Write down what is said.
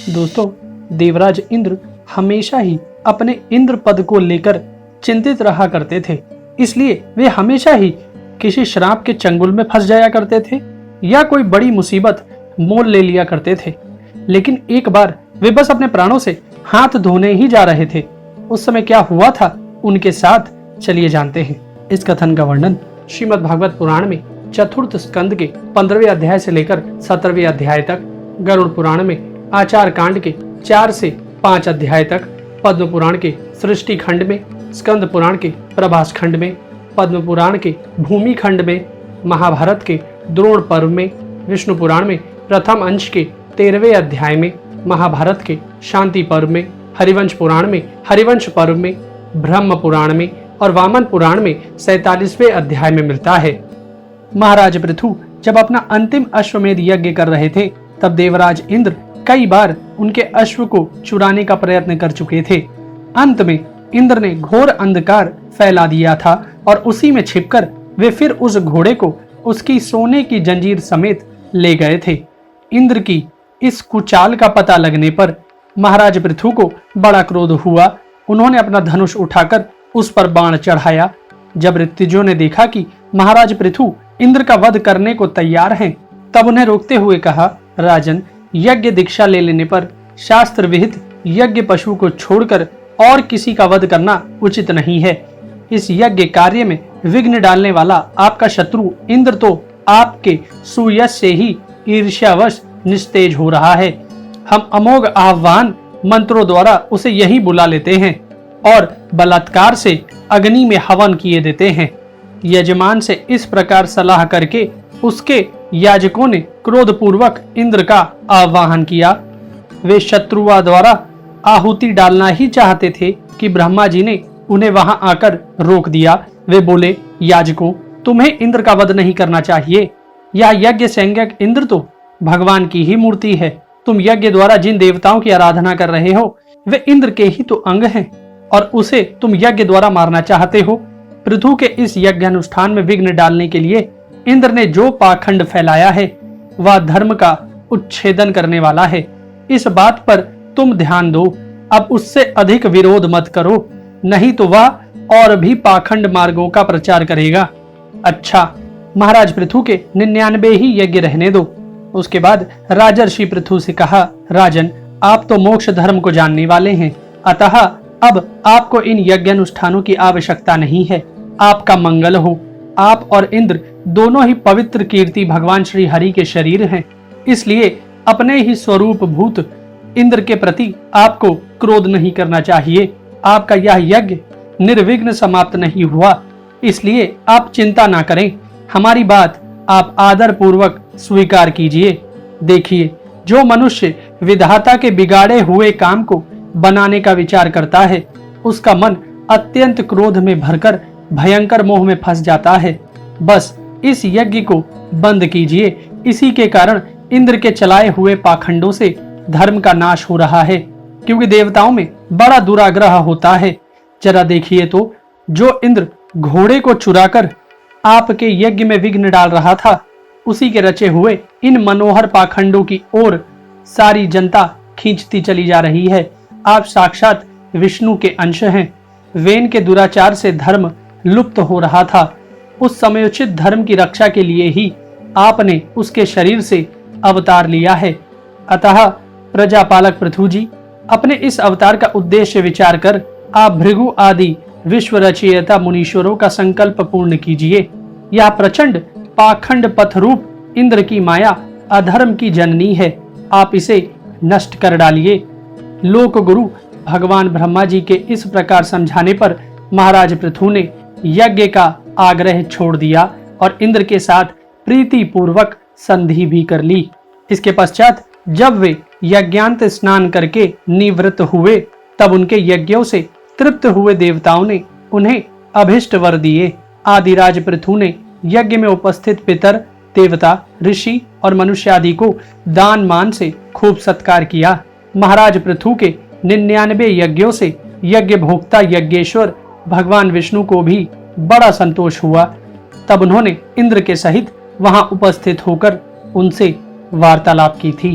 दोस्तों, देवराज इंद्र हमेशा ही अपने इंद्र पद को लेकर चिंतित रहा करते थे। इसलिए वे हमेशा ही किसी श्राप के चंगुल में फंस जाया करते थे या कोई बड़ी मुसीबत मोल ले लिया करते थे। लेकिन एक बार वे बस अपने प्राणों से हाथ धोने ही जा रहे थे। उस समय क्या हुआ था उनके साथ, चलिए जानते हैं। इस कथन का वर्णन श्रीमद् भागवत पुराण में चतुर्थ स्कंद के 15वें अध्याय से लेकर 17वें अध्याय तक, गरुड़ पुराण में आचार कांड के 4 से 5 अध्याय तक, पद्म पुराण के सृष्टि खंड में, स्कंद पुराण के प्रभास खंड में, पद्म पुराण के भूमि खंड में, महाभारत के द्रोण पर्व में, विष्णु पुराण में प्रथम अंश के 13वें अध्याय में, महाभारत के शांति पर्व में, हरिवंश पुराण में हरिवंश पर्व में, ब्रह्म पुराण में और वामन पुराण में 47वें अध्याय में मिलता है। महाराज पृथु जब अपना अंतिम अश्वमेध यज्ञ कर रहे थे, तब देवराज इंद्र कई बार उनके अश्व को चुराने का प्रयत्न कर चुके थे। अंत में इंद्र ने घोर अंधकार फैला दिया था और उसी में छिपकर वे फिर उस घोड़े को उसकी सोने की जंजीर समेत ले गए थे। इंद्र की इस कुचाल का पता लगने पर महाराज पृथु को बड़ा क्रोध हुआ। उन्होंने अपना धनुष उठाकर उस पर बाण चढ़ाया। जब ऋत्विजों ने देखा कि महाराज पृथु इंद्र का वध करने को तैयार हैं, तब उन्हें रोकते हुए कहा, राजन, यज्ञ दीक्षा ले लेने पर शास्त्र विहित यज्ञ पशु को छोड़कर और किसी का वध करना उचित नहीं है। इस यज्ञ कार्य में विघ्न डालने वाला आपका शत्रु इंद्र तो आपके सुयश से ही ईर्ष्यावश निस्तेज हो रहा है। हम अमोघ आह्वान मंत्रों द्वारा उसे यही बुला लेते हैं और बलात्कार से अग्नि में हवन किए देते हैं। यजमान से इस प्रकार सलाह करके उसके याजकों ने क्रोधपूर्वक इंद्र का आह्वान किया। वे शत्रुआ द्वारा आहुति डालना ही चाहते थे कि ब्रह्मा जी ने उन्हें वहां आकर रोक दिया। वे बोले, याजकों, तुम्हें इंद्र का वध नहीं करना चाहिए। यह यज्ञ संज्ञक इंद्र तो भगवान की ही मूर्ति है। तुम यज्ञ द्वारा जिन देवताओं की आराधना कर रहे हो वे इंद्र के ही तो अंग हैं और उसे तुम यज्ञ द्वारा मारना चाहते हो। पृथु के इस यज्ञ अनुष्ठान में विघ्न डालने के लिए इंद्र ने जो पाखंड फैलाया है वह धर्म का उच्छेदन करने वाला है। इस बात पर तुम ध्यान दो। अब उससे अधिक विरोध मत करो, नहीं तो वह और भी पाखंड मार्गों का प्रचार करेगा। अच्छा, महाराज पृथु के 99 ही यज्ञ रहने दो। उसके बाद राजर्षि पृथु से कहा, राजन, आप तो मोक्ष धर्म को जानने वाले हैं, अतः अब आपको इन यज्ञ अनुष्ठानों की आवश्यकता नहीं है। आपका मंगल हो। आप और इंद्र दोनों ही पवित्र कीर्ति भगवान श्री हरि के शरीर हैं, इसलिए अपने ही स्वरूप भूत इंद्र के प्रति आपको क्रोध नहीं करना चाहिए। आपका यह यज्ञ निर्विघ्न समाप्त नहीं हुआ, इसलिए आप चिंता ना करें। हमारी बात आप आदर पूर्वक स्वीकार कीजिए। देखिए, जो मनुष्य विधाता के बिगाड़े हुए काम को बनाने का विचार करता है, उसका मन अत्यंत क्रोध में भरकर भयंकर मोह में फंस जाता है। बस इस यज्ञ को बंद कीजिए। इसी के कारण इंद्र के चलाए हुए पाखंडों से धर्म का नाश हो रहा है, क्योंकि देवताओं में बड़ा दुराग्रह होता है। जरा देखिए तो, जो इंद्र घोड़े को चुराकर आपके यज्ञ में विघ्न डाल रहा था, उसी के रचे हुए इन मनोहर पाखंडों की ओर सारी जनता खींचती चली जा रही है। आप साक्षात विष्णु के अंश हैं। वेन के दुराचार से धर्म लुप्त हो रहा था। उस समयोचित धर्म की रक्षा के लिए ही आपने उसके शरीर से अवतार लिया है। अतः प्रजापालक पृथु जी, अपने इस अवतार का उद्देश्य विचार कर आप भृगु आदि विश्व रचयिता मुनीश्वरों का संकल्प पूर्ण कीजिए। यह प्रचंड पाखंड पथरूप इंद्र की माया अधर्म की जननी है। आप इसे नष्ट कर डालिए। लोक गुरु भगवान ब्रह्मा जी के इस प्रकार समझाने पर महाराज पृथु ने यज्ञ का आग्रह छोड़ दिया और इंद्र के साथ प्रीति पूर्वक संधि भी कर ली। इसके पश्चात जब वे यज्ञांत स्नान करके निवृत्त हुए, तब उनके यज्ञों से तृप्त हुए देवताओं ने उन्हें अभिष्ट वर दिए। आदिराज पृथु ने यज्ञ में उपस्थित पितर, देवता, ऋषि और मनुष्य आदि को दान मान से खूब सत्कार किया। महाराज पृथु के 99 यज्ञों से यज्ञ भोक्ता यज्ञेश्वर भगवान विष्णु को भी बड़ा संतोष हुआ। तब उन्होंने इंद्र के सहित वहां उपस्थित होकर उनसे वार्तालाप की थी।